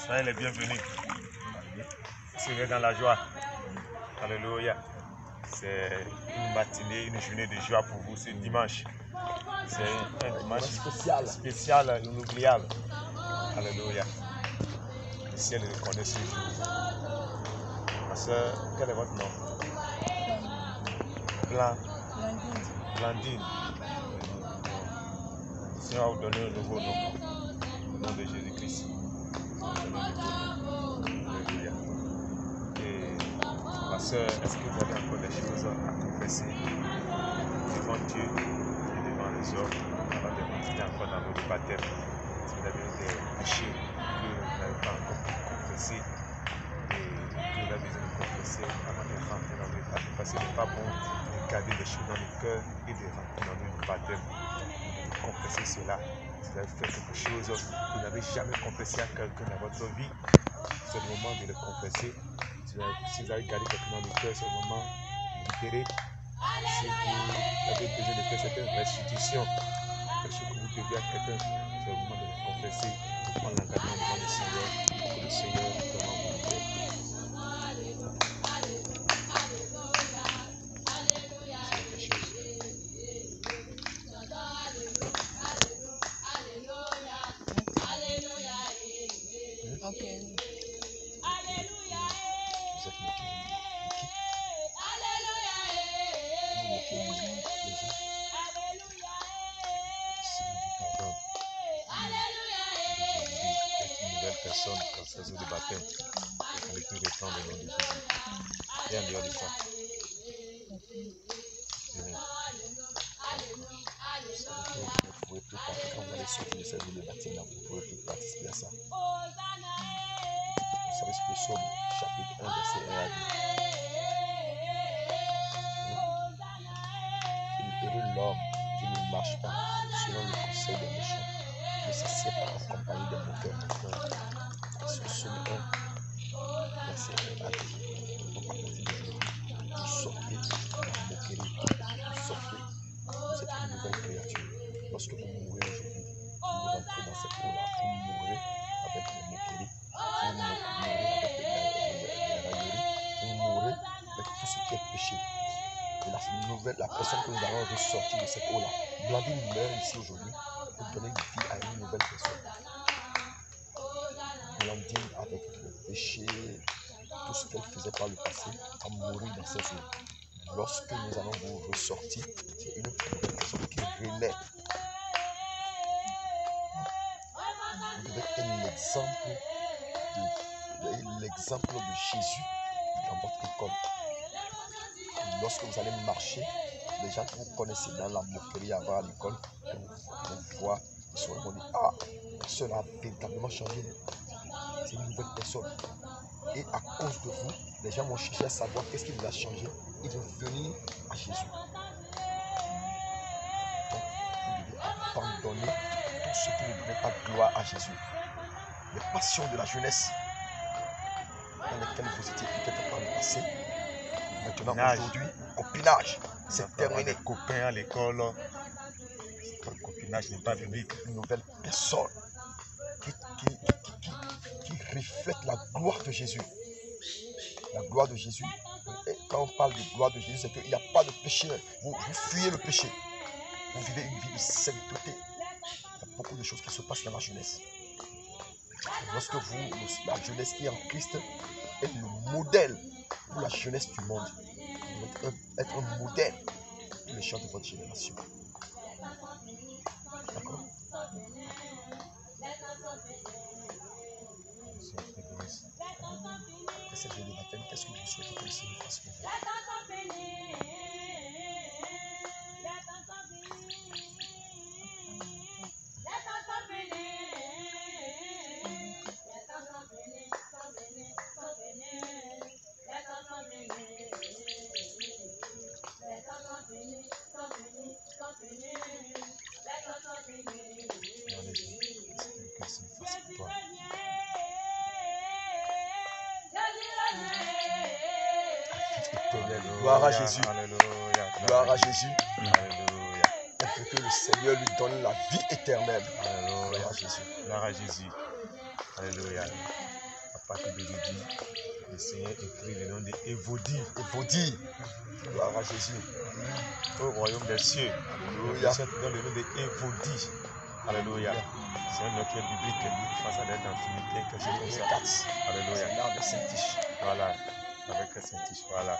Soyez les bienvenus. Soyez dans la joie. Alléluia. C'est une matinée, une journée de joie pour vous ce dimanche. C'est un dimanche spécial, inoubliable. Alléluia. Le ciel reconnaît ce jour. Ma soeur, quel est votre nom? Blandine. Le Seigneur va vous donner un nouveau nom. Au nom de Jésus-Christ. Alléluia. Et ma soeur, est-ce que vous avez encore des choses à confesser devant Dieu et devant les hommes avant de continuer encore dans votre baptême? Si vous avez des péchés que vous n'avez pas encore confessés et que vous avez besoin de confesser avant de rentrer dans le baptême, parce qu'il n'est pas bon de garder des choses dans le cœur et de rentrer dans le baptême. Confessez cela. Si vous avez fait quelque chose que vous n'avez jamais confessé à quelqu'un dans votre vie, c'est le moment de le confesser. Si vous avez gardé quelqu'un dans le cœur, c'est le moment de libérer. Si vous avez besoin de faire certaines restitutions, quelque chose que vous devez à quelqu'un, c'est le moment de le confesser, de prendre l'engagement devant le Seigneur, pour le Seigneur vraiment vous libérer. Personne dans ces eaux de baptême avec nous reprendre le nom de Jésus. Et en dehors de ça, vous ne pouvez plus participer quand vous allez sortir de ces eaux de baptême là, vous ne pouvez plus participer à ça. Vous savez ce que Psaume chapitre 1 verset 1 a dit. Il est heureux l'homme qui ne marche pas selon le conseil des méchants, ne s'assied pas en compagnie des moqueurs. Ce Psaume 1 verset 1 a dit. À partir d'aujourd'hui, vous sortez de la moquerie, vous sortez, vous êtes une nouvelle créature. Lorsque vous mourrez aujourd'hui, vous rentrez dans cette eau-là, vous mourrez avec les moqueries, vous mourrez avec les railleries, vous mourrez avec tout ce qui est péché. Et la personne que nous allons ressortir de cette eau-là, Blandine meurt ici aujourd'hui pour donner une vie à une nouvelle personne. Blandine, avec le péché, tout ce qu'elle faisait par le passé, a mouru dans ses eaux. Lorsque nous allons vous ressortir, c'est une nouvelle personne qui renaît. Vous devez être l'exemple de Jésus dans votre école. Lorsque vous allez marcher, les gens que vous connaissez dans la moquerie avant à l'école, vous voient, ils seront dit, ah, cela a véritablement changé. C'est une nouvelle personne. Et à cause de vous, les gens vont chercher à savoir qu'est-ce qui vous a changé. Ils vont venir à Jésus. Donc, vous devez abandonner tout ce qui ne donne pas gloire à Jésus. Les passions de la jeunesse dans lesquelles vous étiez peut-être par le passé. Maintenant, aujourd'hui, copinage, c'est terminé. Les copains à l'école, le copinage n'est pas biblique. Une nouvelle personne qui reflète la gloire de Jésus. La gloire de Jésus. Et quand on parle de gloire de Jésus, c'est qu'il n'y a pas de péché. Vous fuyez le péché. vous vivez une vie de sainteté. Il y a beaucoup de choses qui se passent dans la jeunesse. Lorsque la jeunesse qui est en Christ est le modèle pour la jeunesse du monde. Vous devez être un modèle pour les gens de votre génération. D'accord? Cette journée de baptême, qu'est-ce que vous souhaitez que le Seigneur fasse pour vous? Gloire à Jésus. Alléluia. Gloire à Jésus. Alléluia. On veut que le Seigneur lui donne la vie éternelle. Alléluia. Gloire à Jésus. Gloire à Jésus. Alléluia. Papa que David dit, le Seigneur écrit le nom d'Évodie. Évodie. Gloire à Jésus. Au royaume des cieux. Alléluia. Dans le nom d'Évodie. Alléluia. C'est un nom qui est biblique. Face à l'aide dans Philippiens, quelque chose comme ça. Alléluia. C'est l'arbre de Saint-Tiche. Voilà. Avec le Saint-Tiche. Voilà.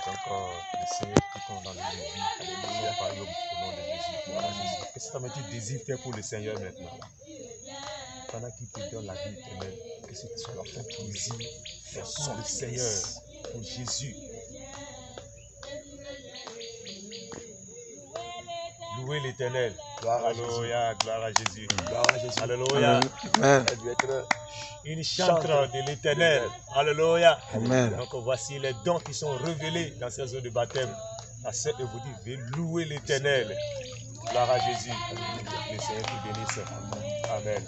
Donc, le Seigneur qui compte dans le vie. Alléluia. Royaume au nom de Jésus. Voilà, Jésus. Qu'est-ce que tu désires faire pour le Seigneur maintenant? Pendant qu'il te donne la vie éternelle, qu'est-ce que tu sois fait plaisir faire pour le Seigneur, pour Jésus? Louer l'Éternel. Gloire à Jésus. Alléluia. Gloire à Jésus. Gloire à Jésus. Alléluia. Elle doit être Une chantre de l'Éternel. Alléluia. Amen. Donc voici les dons qui sont révélés dans ces eaux de baptême. La sœur vous dit, vais louer l'Éternel. Gloire à Jésus. Le Seigneur te bénisse. Amen.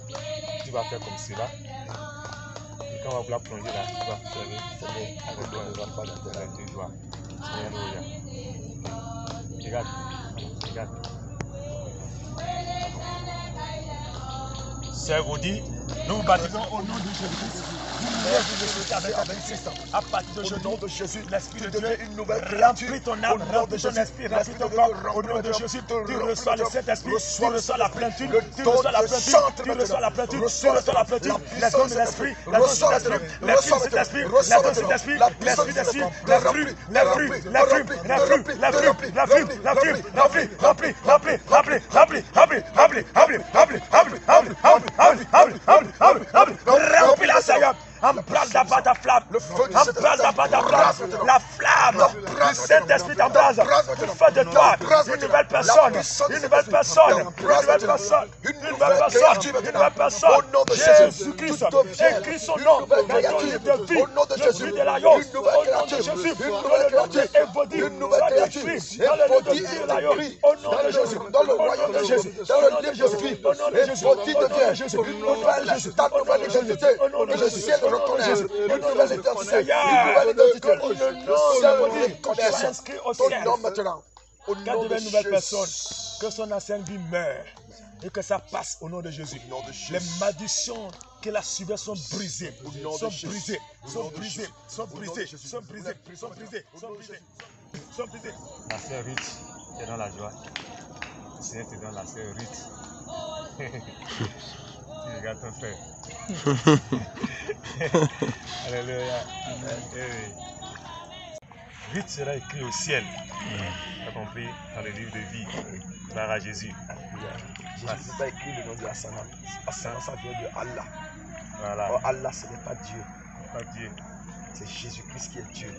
Tu vas faire comme cela. Et quand on va vouloir plonger là, tu vas fermer avec tes doigts. Alléluia. Regarde. Regarde. Sœur vous dit, nous vous baptisons au nom de Jésus. À partir de Jésus, l'Esprit de Dieu remplit ton âme, remplit ton esprit, remplit ton corps. Au nom de Jésus, tu reçois le Saint-Esprit, tu reçois la plénitude, tu reçois la plénitude, tu reçois la plénitude, tu reçois la plénitude, les dons de l'Esprit, la dose de l'Esprit, l'Esprit de l'Esprit, la dose de l'Esprit, l'Esprit d'Esprit, les fruits, les fruits, les fruits, les fruits, les fruits, les fruits, les fruits, remplis, remplis, remplis, remplis, remplis, remplis, remplis, remplis, remplis, remplis, remplis, remplis, remplis, remplis, remplis, remplis, remplis la Seigneur. Embrase d'abord ta flamme, embrase d'abord ta flamme, la flamme du Saint-Esprit t'embrase, tu fais de toi une nouvelle personne, une nouvelle personne, une nouvelle personne, une nouvelle personne, une nouvelle personne. Jésus-Christ, écris son nom dans ton livre de vie, le fruit de l'agneau, au nom de Jésus, dans le nom de Évodie, soit écrit dans le nom de l'agneau, au nom de Jésus, au nom de Jésus, dans le nom de Jésus, au nom de Jésus, au nom de Jésus, au nom de Jésus, ta nouvelle identité, au nom de Jésus. Jésus, une nouvelle identité, s'inscrit au ciel. Quand devient une nouvelle personne, que son ancienne vie meure et que ça passe au nom de Jésus. Les malédictions que la suivait sont brisées, sont brisées, sont brisées, sont brisées, sont brisées, sont brisées, sont brisées, sont brisées. La sœur Ruth est dans la joie. Le Seigneur te donne la sœur Ruth. Tu regardes ton frère. Alléluia. Ruth sera écrit au ciel. Tu as compris? Dans le livre de vie. Gloire à Jésus. Jésus n'a pas écrit le nom de Hassana. Hassana, ça vient de Allah. Voilà. Or, Allah, ce n'est pas Dieu. Pas Dieu. C'est Jésus-Christ qui est Dieu.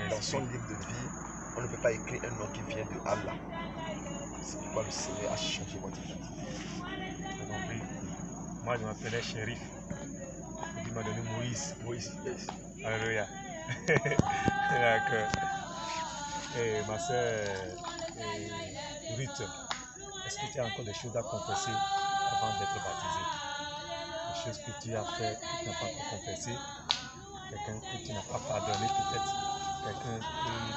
Dans son livre de vie, on ne peut pas écrire un nom qui vient de Allah. C'est pourquoi le Seigneur a changé votre vie. Tu as compris? Moi, je m'appelais Shérif. Il m'a donné Moïse. Moïse, yes. Alléluia. Et ma soeur Ruth, est-ce que tu as encore des choses à confesser avant d'être baptisé? Des choses que tu as fait, que tu n'as pas encore confessé, quelqu'un que tu n'as pas pardonné peut-être, quelqu'un que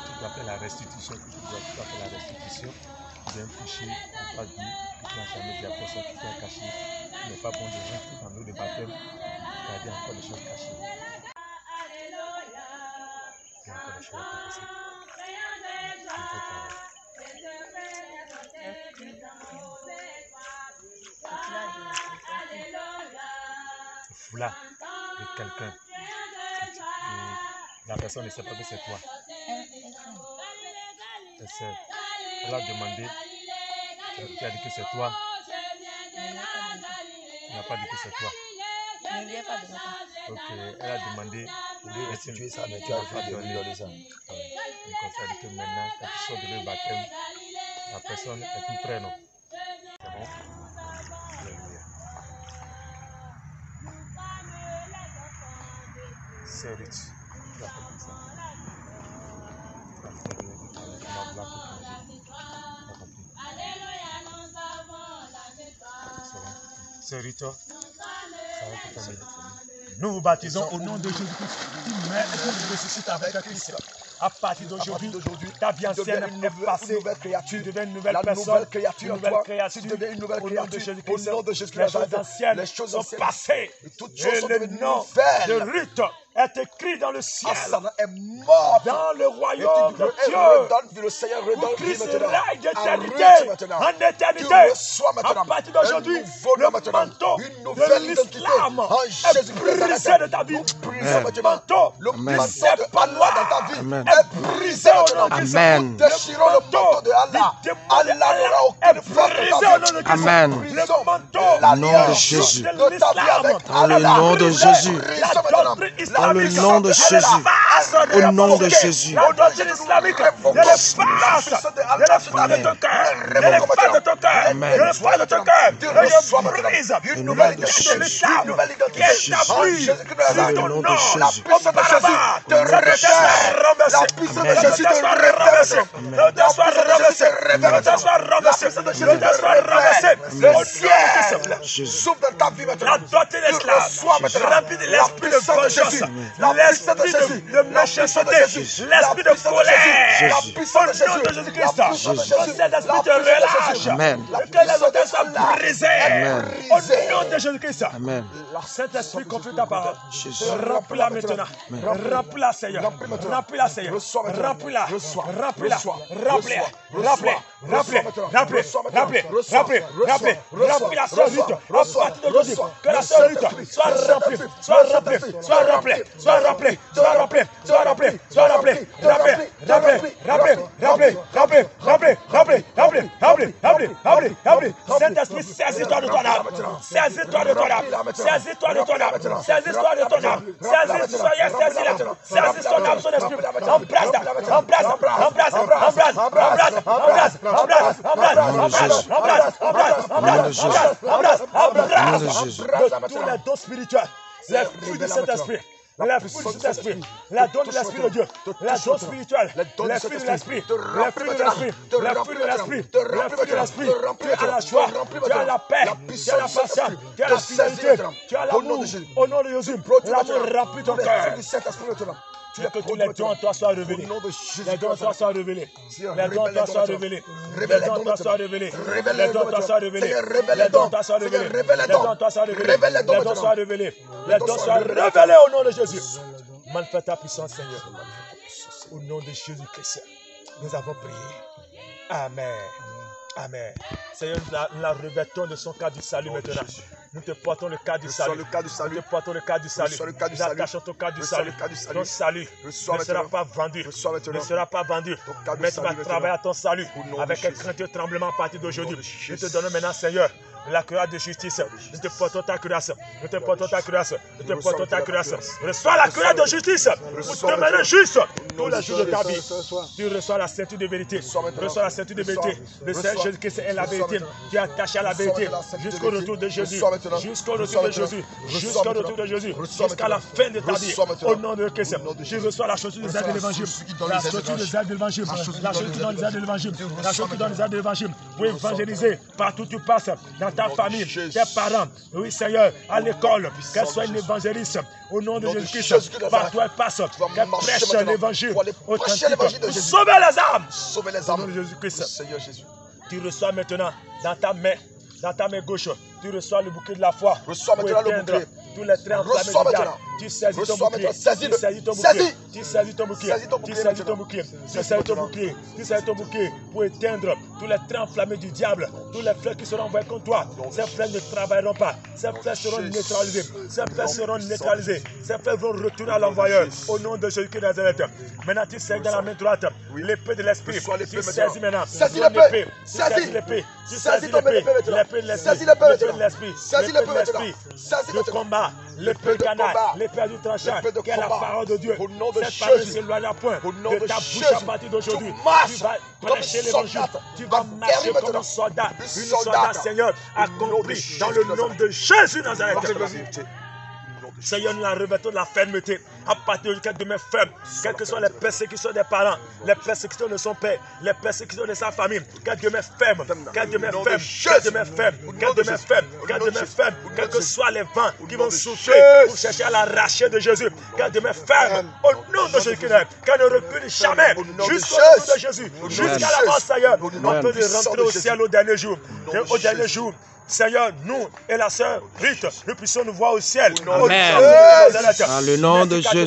tu dois faire la restitution, que tu dois faire la restitution, il y a un péché en face de lui, que tu n'as jamais dit à personne, que tu as caché. Il n'est pas bon de rentrer dans l'eau de baptême, garder encore des choses cachées. Il y a encore des choses à confesser. Je veux parler. foulard de quelqu'un. La personne ne sait pas que c'est toi. Elle a demandé, tu as dit que c'est toi. Elle n'a pas dit que c'est toi. Ok, elle a demandé de restituer ça, mais tu as pas donné ça. Donc ça dit que maintenant, quand tu sors de le baptême, la personne est tout près, non? C'est bon? Alléluia. C'est riche. Tu vas faire comme ça. Tu vas faire de la c'est riche. Nous vous baptisons au nom de Jésus-Christ. Tu mets et tu ressuscites avec Christ. À partir d'aujourd'hui, ta vie ancienne est passée. Tu deviens une nouvelle personne. Tu deviens une nouvelle créature. Au nom de Jésus-Christ, les choses anciennes sont passées. Et le nom de Ruth est écrit dans le ciel. Est mort dans le royaume de Dieu. Pour Christ règne d'éternité en éternité. À partir d'aujourd'hui, le manteau de l'islam est brisé de ta vie. Le manteau de séparation dans ta vie est brisé au nom de Christ. Déchirons le manteau de Allah. Allah n'aura aucune force dans ta vie. Amen. Le manteau Au nom de Jésus. de l'islam. Dans le nom de Jésus. Dans le nom de Jésus. Au nom de Jésus. La doctrine islamique de l'espace de ton cœur. De l'espace de ton cœur. De l'espace de ton cœur. Je brise une nouvelle identité de l'islam qui est établie sur ton nom. Auparavant, la puissance de Jésus te renverse. Le soit renversé. Le soit renversé. Le soit renversé. Le ciel s'ouvre dans ta vie maintenant. La doctrine islam remplie de l'esprit de vengeance. L'esprit de méchanceté, l'esprit de colère, la puissance de Jésus-Christ, cet esprit te relâche, que les hôtels soient brisés, au nom de Jésus-Christ. Saint-Esprit, confie ta parole, remplis-la maintenant, remplis-la Seigneur, remplis-la Seigneur, remplis-la, remplis-la, remplis la sœur Ruth, à partir d'aujourd'hui, que la sœur Ruth soit remplie, soit remplie, soit remplie, soit remplie, soit remplie, soit remplie, soit remplie, remplie. Saint-Esprit, saisis-toi de ton âme, saisis-toi de ton âme, saisis-toi de ton âme, saisis-toi de ton âme, saisis-toi, saisis ton âme, son esprit, de tous les dons spirituels, les fruits du Saint-Esprit. La fruit de Saint-Esprit, la donne de l'Esprit de Dieu, la donne spirituelle, les fruits de l'Esprit, les fruits de l'Esprit, les fruits de l'Esprit, les fruits de l'Esprit. Tu as la joie, tu as la paix, tu as la patience, tu as la fidélité, tu as l'amour. Au nom de Jésus, l'amour remplit ton cœur. Que tous les dons en toi soient révélés. Les dons en toi soient révélés. Les dons en toi soient révélés. Les dons en toi soient révélés. Les dons en toi soient révélés. Les dons en toi soient révélés. Les dons en toi soient révélés. Les dons soient révélés. Les dons soient révélés au nom de Jésus. Manifeste ta puissance, Seigneur. Au nom de Jésus-Christ, nous avons prié. Amen. Amen. Seigneur, nous la revêtons de son cadre du salut maintenant. Nous te portons le cadre du salut. Nous te portons le cadre du salut. Nous attachons ton cadre du salut. Ton salut ne sera pas vendu. Ne sera pas vendu. Mais tu vas travailler à ton salut avec un crainte et tremblement à partir d'aujourd'hui. Nous te donnons maintenant, Seigneur, la cuirasse de justice. Nous te portons ta cuirasse. Nous te portons ta cuirasse. Nous te portons ta cuirasse. Reçois la cuirasse de justice. Pour te mener juste tous les jours de ta vie. Tu reçois la ceinture de vérité. Reçois la ceinture de vérité. Le Seigneur Jésus-Christ est la vérité. Tu es attaché à la vérité jusqu'au retour de Jésus. Jusqu'au retour de Jésus. Jusqu'au retour de Jésus. Jusqu'à la fin de ta vie. Au nom de Christ. Tu reçois la chaussure des ailes de l'évangile. La chaussure des ailes de l'évangile. La chaussure dans les ailes de l'évangile. La chaussure dans les ailes de l'évangile. Pour évangéliser partout où tu passes. Dans ta famille, tes parents, oui Seigneur, à l'école, qu'elle soit une évangéliste, au nom de Jésus-Christ, partout elle passe, qu'elle prêche l'évangile authentique, pour sauver les âmes, au nom de Jésus-Christ. Seigneur Jésus, tu reçois maintenant dans ta main gauche, tu reçois le bouquet de la foi. Reçois maintenant le bouquet. tous les traits enflammés Reçois du diable. maintenant. Tu saisis ton Reçois bouclier. maintenant. Saisis-le. Tu saisis ton bouclier. Saisis. Tu saisis ton bouclier. Saisis ton Tu bouclier saisis ton maintenant. bouclier. Tu Saisis saisis ton maintenant. bouclier. Tu saisis ton bouclier pour éteindre tous les traits enflammés du diable. Tous les flèches qui seront envoyés contre toi. Ces flèches ne travailleront pas. Ces flèches seront neutralisées. Ces flèches seront neutralisées. Ces flèches vont retourner à l'envoyeur. Au nom de Jésus-Christ de Nazareth. Maintenant, tu saisis dans la main droite l'épée de l'esprit. Tu saisis maintenant. Saisis l'épée. Saisis l'épée. Tu Saisis ton épée maintenant. l'épée de l'esprit. Saisis l'épée L'épée de maintenant. l'esprit. Saisis L'épée l'épée de maintenant. l'esprit. Saisis Le maintenant. combat. L'épée L'épée de canal. combat. L'épée du tranchant. L'épée de Qui est la combat. parole de Dieu. Au nom de Cette parole ne Jésus. s'éloignera point Au nom de de ta bouche Jésus. à partir d'aujourd'hui. Tu marches Tu vas comme prêcher une l'évangile. soldate. Tu vas marcher Guéris comme maintenant. un soldat. Une Une soldate. soldat, Seigneur, accompli dans le nom de Jésus Nazareth. Seigneur, nous la revêtons de la fermeté. À partir de demain ferme, quelles que soient les persécutions des parents, les persécutions de son père, les persécutions de sa famille, qu'elle demeure ferme, qu'elle demeure ferme, qu'elle demeure ferme, qu'elle demeure ferme, qu'elle demeure ferme, quels que soient les vents qui vont souffler pour chercher à l'arracher de Jésus, qu'elle demeure ferme au nom de Jésus, qu'elle ne recule jamais jusqu'au nom de Jésus, jusqu'à la mort, Seigneur. On peut rentrer au ciel au dernier jour. Et au dernier jour, Seigneur, nous et la sœur Ruth, nous puissions nous voir au ciel. Amen. Dans le nom de Jésus.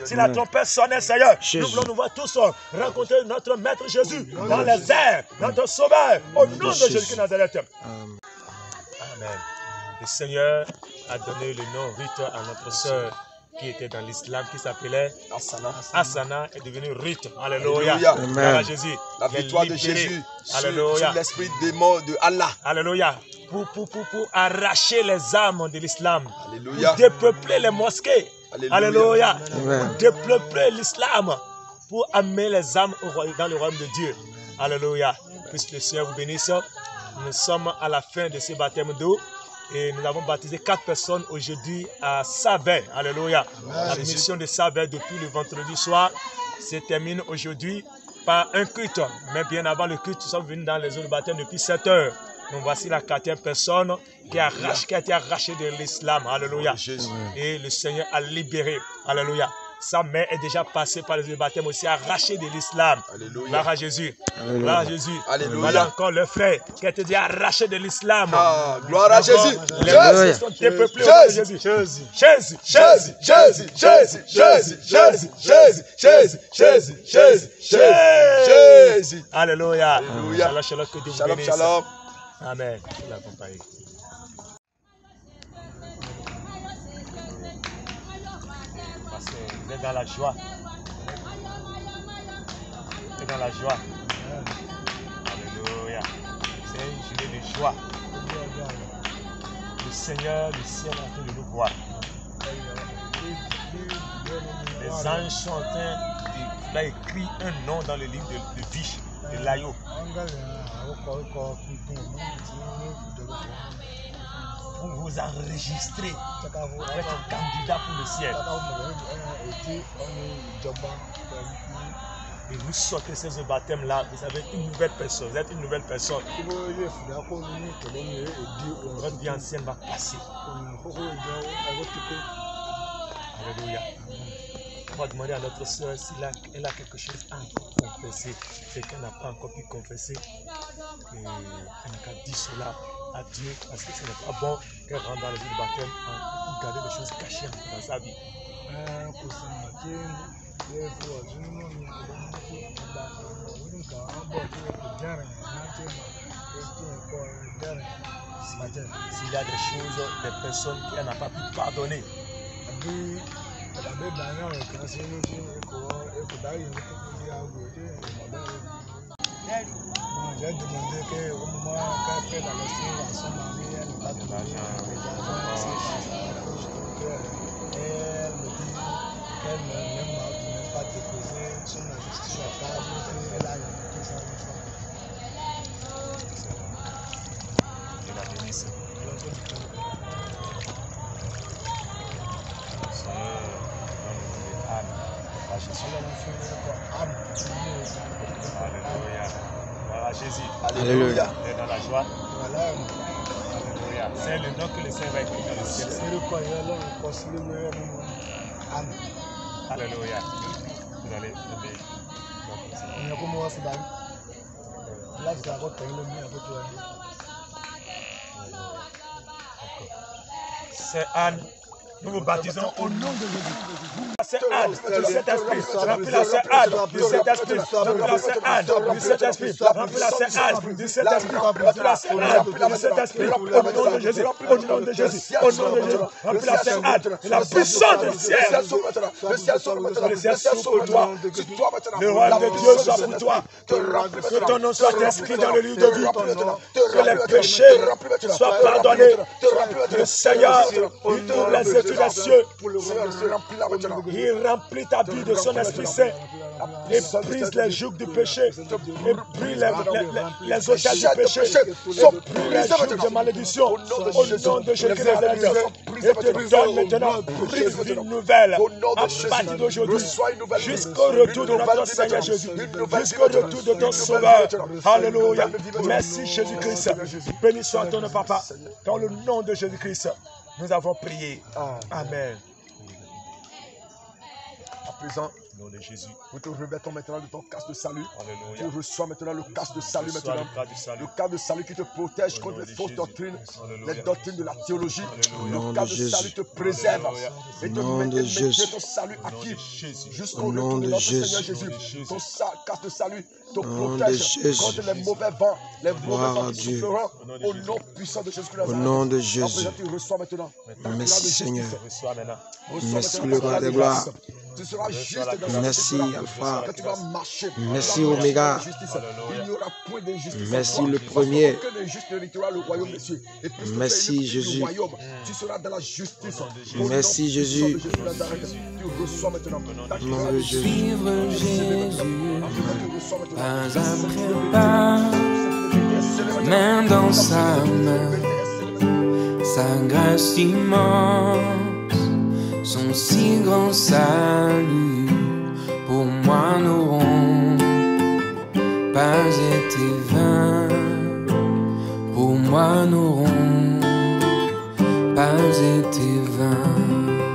Si la trompette sonnait, Seigneur, nous voulons nous voir tous rencontrer notre Maître Jésus dans les airs, notre Sauveur, au nom de Jésus Nazareth. Amen. Le Seigneur a donné le nom Ruth à notre sœur qui était dans l'islam, qui s'appelait Asana, est devenue Ruth. Alléluia. Alléluia. À Jésus. La victoire de Jésus Alléluia. sur l'esprit démon de Allah. Alléluia. Pour arracher les âmes de l'islam. Alléluia. Pour dépeupler les mosquées. Alléluia. Alléluia. Amen. Pour dépeupler l'islam. Pour amener les âmes dans le royaume de Dieu. Alléluia. Puisse le Seigneur vous bénisse. Nous sommes à la fin de ce baptême d'eau. Et nous avons baptisé 4 personnes aujourd'hui à Savin. Alléluia. La mission de Savin depuis le vendredi soir se termine aujourd'hui par un culte. Mais bien avant le culte, nous sommes venus dans les eaux de baptême depuis 7 heures. Donc voici la 4e personne qui a été arrachée de l'islam. Alléluia. Et le Seigneur a libéré. Alléluia. Sa mère est déjà passée par les eaux de baptême aussi, arrachée de l'islam. Gloire à Jésus. Gloire à Jésus. Alléluia. Voilà encore le frère qui a été déjà arraché de l'islam. Ah, gloire à Jésus. Les gens sont dépeuplés au nom de Jésus. Jésus. Jésus. Jésus. Jésus, Jésus, Jésus, Jésus, Jésus, Jésus, Jésus, Jésus, Jésus. Alléluia. Alléluia. Shalom, shalom, que Dieu vous Shalom, bénisse. shalom. Amen. Je l'accompagne. Parce que vous êtes dans la joie. Vous êtes dans la joie. Alléluia. C'est une journée de joie. Le Seigneur, le ciel est en train de nous voir. Les anges sont en train d'écrire un nom dans le livre de vie, de l'Aïo. Vous vous enregistrez. Vous êtes candidat pour le ciel. Et vous sortez ce baptême-là, vous avez une nouvelle personne. Vous êtes une nouvelle personne. Votre vie ancienne va passer. Alléluia. On va demander à notre soeur si elle a quelque chose à encore confesser. C'est qu'elle n'a pas encore pu confesser. Et elle n'a qu'à dire cela à Dieu parce que ce n'est pas bon qu'elle rentre dans les eaux de baptême pour garder des choses cachées dans sa vie. S'il y a des choses, des personnes qu'elle n'a pas pu pardonner, j'ai demandé qu'au moment qu'elle fait la leçon, son mari, elle n'a pas donné elle me dit qu'elle ne m'a pas déposé son argent sur la table, qu'elle a tout ça. Dieu la bénisse. Alléluia. Voilà Jésus. Alléluia. Vous êtes dans la joie. Voilà. Alléluia. C'est le nom que le Seigneur va écrire dans le ciel. C'est le quoi, il y a là, on construit le Amen. Alléluia. Vous allez aimer. Il y a comme moi, c'est dans là, vous avez obtenu le mien avec toi. C'est Anne Nous vous baptisons au nom de Jésus. C'est Te Anne remplis du Saint-Esprit. la Remplis la Saint Anne du Saint-Esprit. Remplis la Saint Anne du Saint-Esprit. Remplis la Saint Anne du Saint-Esprit. Remplis la Saint Anne du Saint-Esprit. Au nom de Jésus. Au nom de Jésus. Au nom de Jésus. Remplis la Saint Anne. La puissance du ciel. Le ciel s'ouvre maintenant. Le ciel s'ouvre pour toi. Sur toi maintenant. Le royaume de Dieu soit pour toi. Que ton nom soit inscrit dans le livre de vie. Que les péchés soient pardonnés. Le Seigneur, il ouvre les études des cieux. Il remplit ta vie de son Esprit Saint. Et brise les jougs du péché. Et brise les hôtels du péché. Et brise les jougs de malédiction. Au nom de Jésus de Nazareth. Et te donne maintenant une vie nouvelle. À partir d'aujourd'hui. Jusqu'au retour de notre Seigneur Jésus. Jusqu'au retour de ton Sauveur. Alléluia. Merci Jésus-Christ. Béni soit ton nom, Papa. Dans le nom de Jésus-Christ, nous avons prié. Amen. À présent, Au nom de Jésus. nous te revêtons maintenant de ton casque de salut. Alléluia. Tu reçois maintenant le casque de salut Reçois maintenant. le cas du salut. Le casque de salut qui te protège Au contre nom les de fausses Jésus. doctrines, Alléluia. les doctrines de la théologie. Alléluia. Au nom Le de casque de Jésus. salut te préserve Alléluia. et te Au nom met de et Jésus. ton salut Au nom acquis de Jésus. jusqu'au Au nom retour de de notre Jésus. Seigneur Au nom Jésus. de Jésus. Ton casque de salut te nom de protège Jésus. contre les mauvais vents, les mauvais Gloire vents à qui Dieu. souffleront. Au nom de Au Jésus. nom puissant de Jésus-Christ. Au nom de Jésus. À présent, tu reçois maintenant. Merci Seigneur. Reçois maintenant. Reçois Merci maintenant le roi la des grâce. gloires. Tu seras juste la dans grâce. la Merci, justice. Alpha. Quand tu vas marcher, Merci, tu vas marcher Oméga. dans la justice. Il n'y aura point d'injustice. Merci, en toi. le Parce premier. qu'aucun injuste n'héritera le royaume des cieux. Et puisque Merci, tu es élu Jésus. du royaume, tu seras dans la justice. Au nom Merci, puissant Jésus. de Jésus de Nazareth, tu reçois maintenant ta Au nom grâce. de Jésus. Suivre Jésus, Tu reçois maintenant. pas après pas, main dans sa main, sa grâce immense, son si grand salut, pour moi n'auront pas été vains, pour moi n'auront pas été vains.